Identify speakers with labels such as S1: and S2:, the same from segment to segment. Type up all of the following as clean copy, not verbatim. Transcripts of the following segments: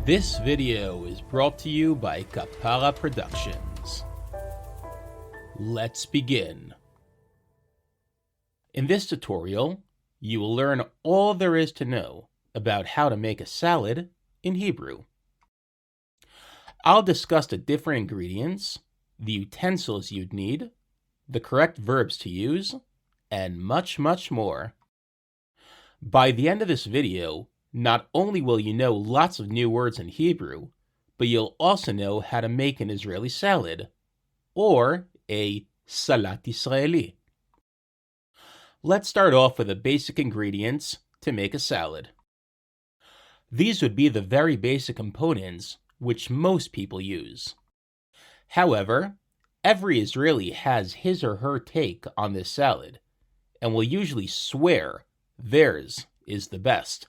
S1: This video is brought to you by Kapara Productions. Let's begin. In this tutorial, you will learn all there is to know about how to make a salad in Hebrew. I'll discuss the different ingredients, the utensils you'd need, the correct verbs to use, and much, much more. By the end of this video, not only will you know lots of new words in Hebrew, but you'll also know how to make an Israeli salad, or a salat Israeli. Let's start off with the basic ingredients to make a salad. These would be the very basic components which most people use. However, every Israeli has his or her take on this salad, and will usually swear theirs is the best.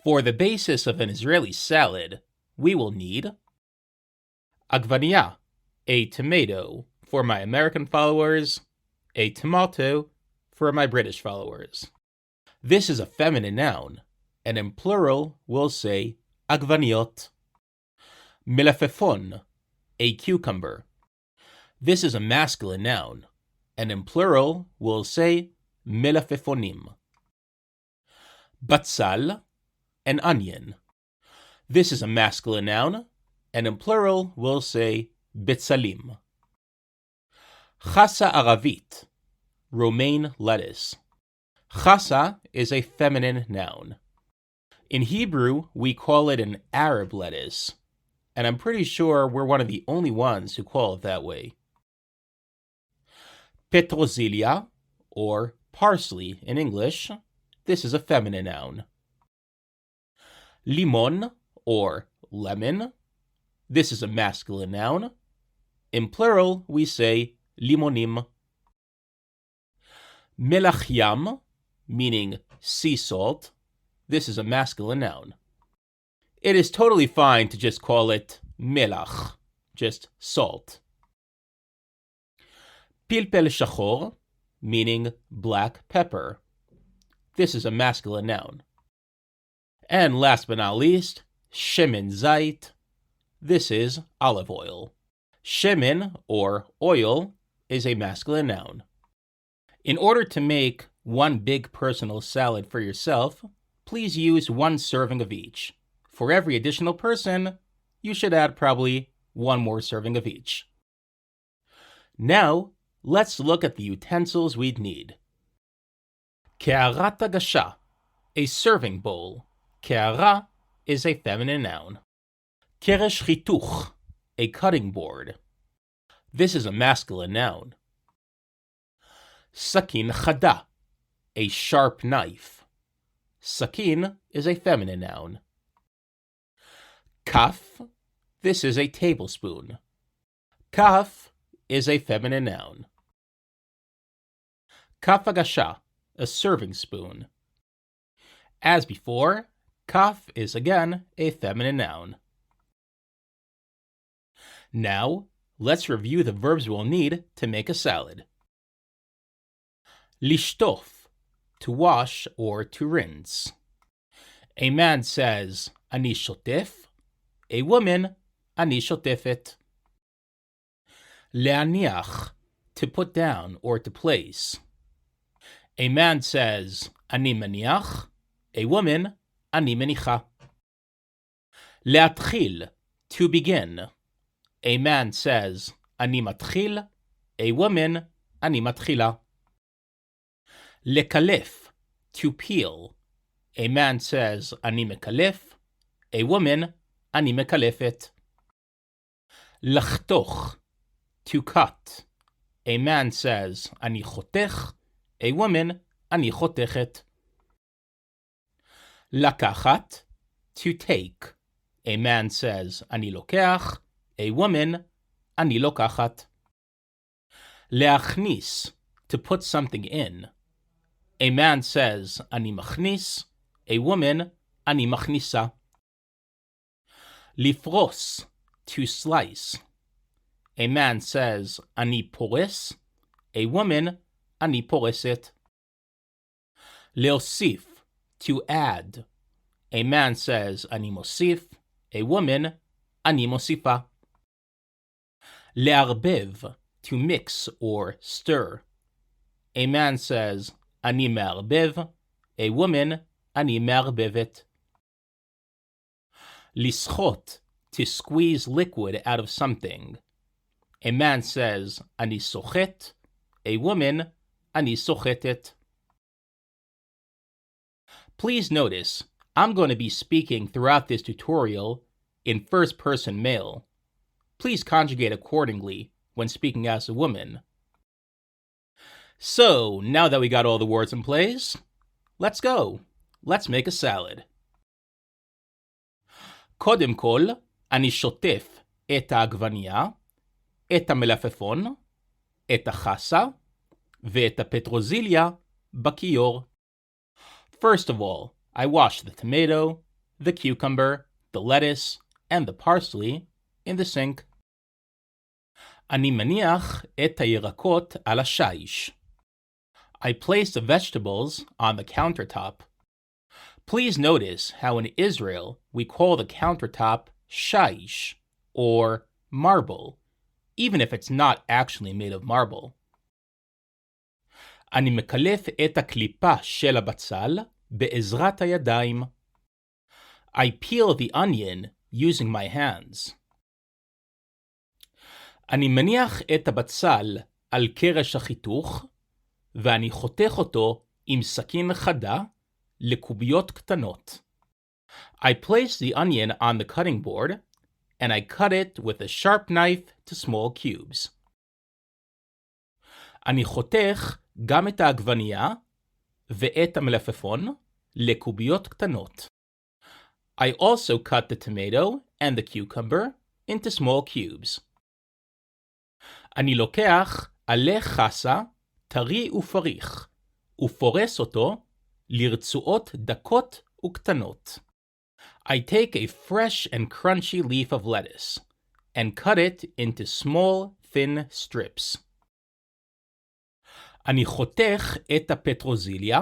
S1: For the basis of an Israeli salad, we will need agvania, a tomato for my American followers, a tomato for my British followers. This is a feminine noun, and in plural we'll say agvaniot. Milafefon, a cucumber. This is a masculine noun, and in plural we'll say milafefonim. Batzal, an onion. This is a masculine noun, and in plural we'll say betzalim. Chasa aravit, romaine lettuce. Chasa is a feminine noun. In Hebrew, we call it an Arab lettuce, and I'm pretty sure we're one of the only ones who call it that way. Petrozilia, or parsley in English, this is a feminine noun. Limon, or lemon, this is a masculine noun. In plural, we say limonim. Melach yam, meaning sea salt, this is a masculine noun. It is totally fine to just call it melach, just salt. Pilpel shachor, meaning black pepper. This is a masculine noun. And last but not least, shemen zait. This is olive oil. Shemen, or oil, is a masculine noun. In order to make one big personal salad for yourself, please use 1 serving of each. For every additional person, you should add probably 1 more serving of each. Now, let's look at the utensils we'd need. Ke'arat hagasha, a serving bowl. Ke'ara is a feminine noun. Keresh chituch, a cutting board. This is a masculine noun. Sakin chada, a sharp knife. Sakin is a feminine noun. Kaf, this is a tablespoon. Kaf is a feminine noun. Kaf hagasha, a serving spoon. As before, kaf is again a feminine noun. Now, let's review the verbs we'll need to make a salad. Lishtof, to wash or to rinse. A man says, ani shotef. A woman, ani shotefet. Leaniach, to put down or to place. A man says, ani maniach. A woman, ani menicha. Leatchil, to begin. A man says, ani matchil. A woman, ani matchila. Lekalef, to peel. A man says, ani mekalef. A woman, ani mekalefet. Lachtoch, to cut. A man says, ani chotech. A woman, ani chotechet. Lakachat, to take. A man says, ani lokeach. A woman, ani lokachat. Leachnis, to put something in. A man says, ani machnis. A woman, ani machnisa. Lifros, to slice. A man says, ani pores. A woman, ani poreset. Leosif, to add. A man says, ani mosif. A woman, אני מוסיפה. לערבב, to mix or stir. A man says, אני מערבב. A woman, אני מערבבת. לסחוט, to squeeze liquid out of something. A man says, אני סוחט. A woman, אני סוחטת. Please notice, I'm going to be speaking throughout this tutorial in first-person male. Please conjugate accordingly when speaking as a woman. So, now that we got all the words in place, let's go. Let's make a salad. קודם כל, אני שוטף את העגבנייה, את המלפפון, את החסה, ואת הפטרוזיליה בכיור. First of all, I wash the tomato, the cucumber, the lettuce, and the parsley in the sink. אני מניח את הירקות על השיש. I place the vegetables on the countertop. Please notice how in Israel we call the countertop shaish, or marble, even if it's not actually made of marble. אני מקלף את הקליפה של הבצל בעזרת הידיים. I peel the onion using my hands. אני מניח את הבצל על קרש החיתוך, ואני חותך אותו עם סכין חדה לקוביות קטנות. I place the onion on the cutting board, and I cut it with a sharp knife to small cubes. אני חותך גם את העגבנייה ואת המלפפון לקוביות קטנות. I also cut the tomato and the cucumber into small cubes. אני לוקח עלה חסה טרי ופריך, ופורס אותו לרצועות דקות וקטנות. I take a fresh and crunchy leaf of lettuce and cut it into small, thin strips. אני חותך את הפטרוזיליה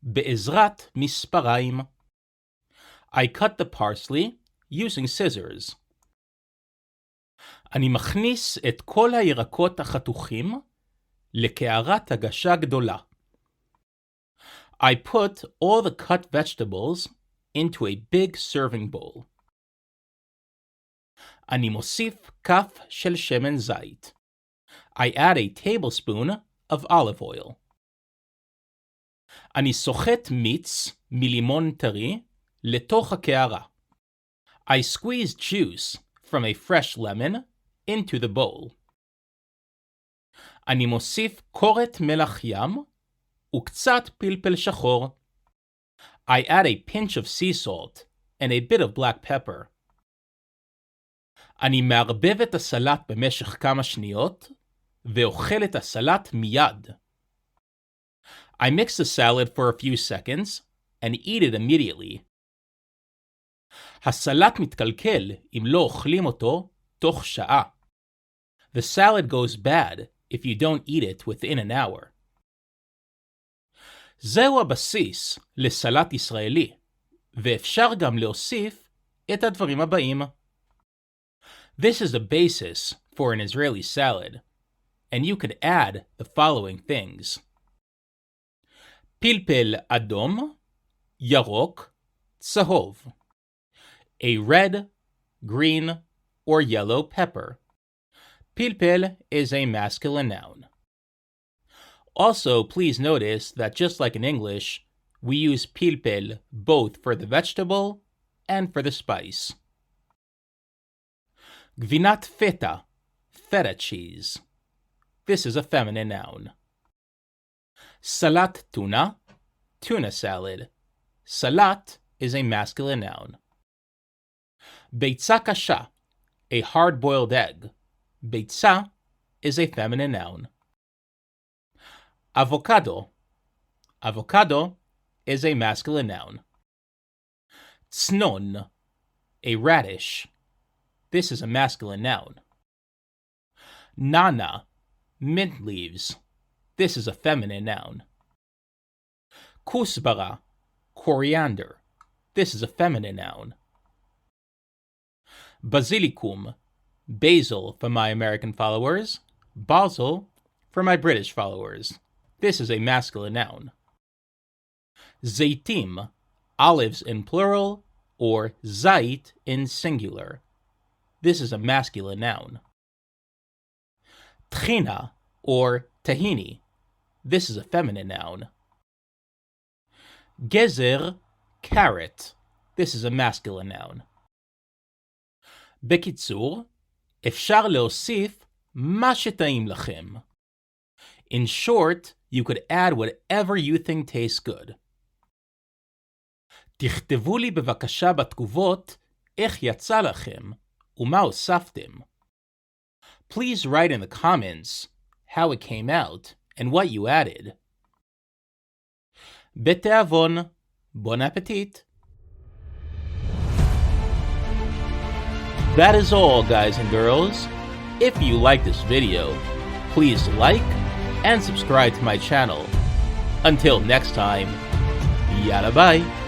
S1: בעזרת מספריים. I cut the parsley using scissors. אני מכניס את כל הירקות החתוכים לקערת הגשה גדולה. I put all the cut vegetables into a big serving bowl. אני מוסיף כף של שמן זית. I add a tablespoon of olive oil. אני סוחט מיץ מלימון טרי לתוך הקערה. I squeeze juice from a fresh lemon into the bowl. אני מוסיף קורת מלח ים וקצת פלפל שחור. I add a pinch of sea salt and a bit of black pepper. אני מערבב את הסלט במשך כמה שניות ואוכל את הסלט מיד. I mix the salad for a few seconds and eat it immediately. הסלט מתקלקל אם לא אוכלים אותו תוך שעה. The salad goes bad if you don't eat it within an hour. זהו הבסיס לסלט ישראלי, ואפשר גם להוסיף את הדברים הבאים. This is the basis for an Israeli salad, and you could add the following things. פלפל אדום, ירוק, צהוב. A red, green, or yellow pepper. Pilpel is a masculine noun. Also, please notice that just like in English, we use pilpel both for the vegetable and for the spice. Gvinat feta, feta cheese. This is a feminine noun. Salat tuna, tuna salad. Salat is a masculine noun. Beitza kasha, a hard-boiled egg. Beitza is a feminine noun. Avocado. Avocado is a masculine noun. Tsnon, a radish. This is a masculine noun. Nana, mint leaves. This is a feminine noun. Kusbara, coriander. This is a feminine noun. Basilicum, basil for my American followers, basil for my British followers. This is a masculine noun. Zaitim, olives in plural, or zait in singular. This is a masculine noun. Tchina, or tahini. This is a feminine noun. Gezer, carrot. This is a masculine noun. בקיצור, אפשר להוסיף מה שטעים לכם. In short, you could add whatever you think tastes good. תכתבו לי בבקשה בתגובות איך יצא לכם ומה הוספתם. Please write in the comments how it came out and what you added. בתיאבון, bon appetit. That is all, guys and girls. If you like this video, please like and subscribe to my channel. Until next time, yalla bye.